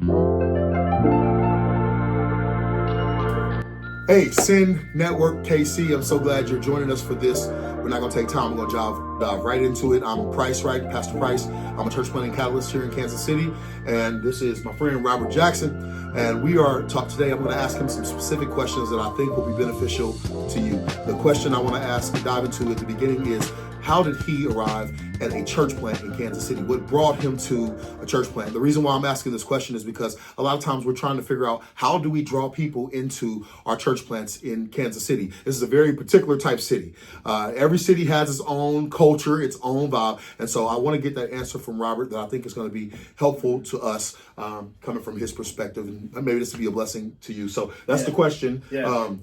Hey, Sin Network KC, I'm so glad you're joining us for this. We're not going to take time. We're going to dive right into it. I'm Wright, Pastor Price. I'm a church planting catalyst here in Kansas City. And this is my friend Robert Jackson. And we are talking today. I'm going to ask him some specific questions that I think will be beneficial to you. The question I want to ask and dive into at the beginning is, how did he arrive at a church plant in Kansas City? What brought him to a church plant? The reason why I'm asking this question is because a lot of times we're trying to figure out, how do we draw people into our church plants in Kansas City? This is a very particular type city. Every city has its own culture, its own vibe. And so I want to get that answer from Robert that I think is going to be helpful to us, coming from his perspective. And maybe this will be a blessing to you. So that's the question.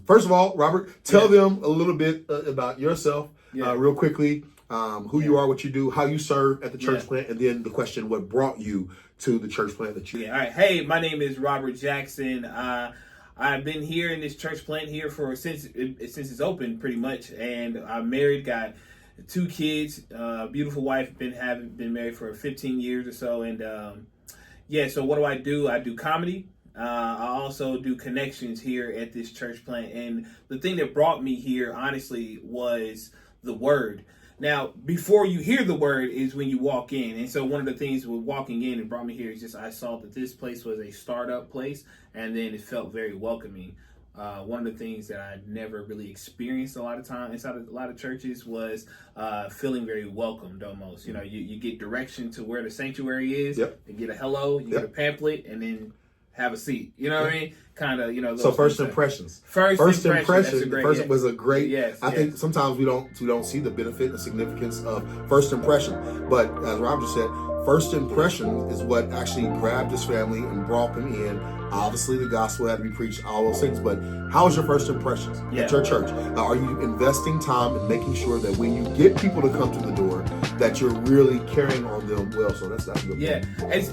First of all, Robert, tell them a little bit about yourself. Real quickly, who you are, what you do, how you serve at the church plant, and then the question, what brought you to the church plant that you... All right. Hey, my name is Robert Jackson. I've been here in this church plant here since it's open, pretty much, and I'm married, got 2 kids, beautiful wife, been married for 15 years or so, and so what do? I do comedy. I also do connections here at this church plant, and the thing that brought me here, honestly, was the word. Now, before you hear the word is when you walk in. And so one of the things with walking in and brought me here is just I saw that this place was a startup place, and then it felt very welcoming. One of the things that I never really experienced a lot of time inside of a lot of churches was feeling very welcomed almost. You know, you get direction to where the sanctuary is, you get a hello, you get a pamphlet, and then have a seat. You know what I mean? Kind of, So first impressions. First impression was a great. I think sometimes we don't see the benefit and the significance of first impression. But as Rob just said, first impression is what actually grabbed his family and brought them in. Obviously, the gospel had to be preached, all those things. But how was your first impressions at your church? Are you investing time in making sure that when you get people to come to the door, that you're really carrying on them well? So that's good. It's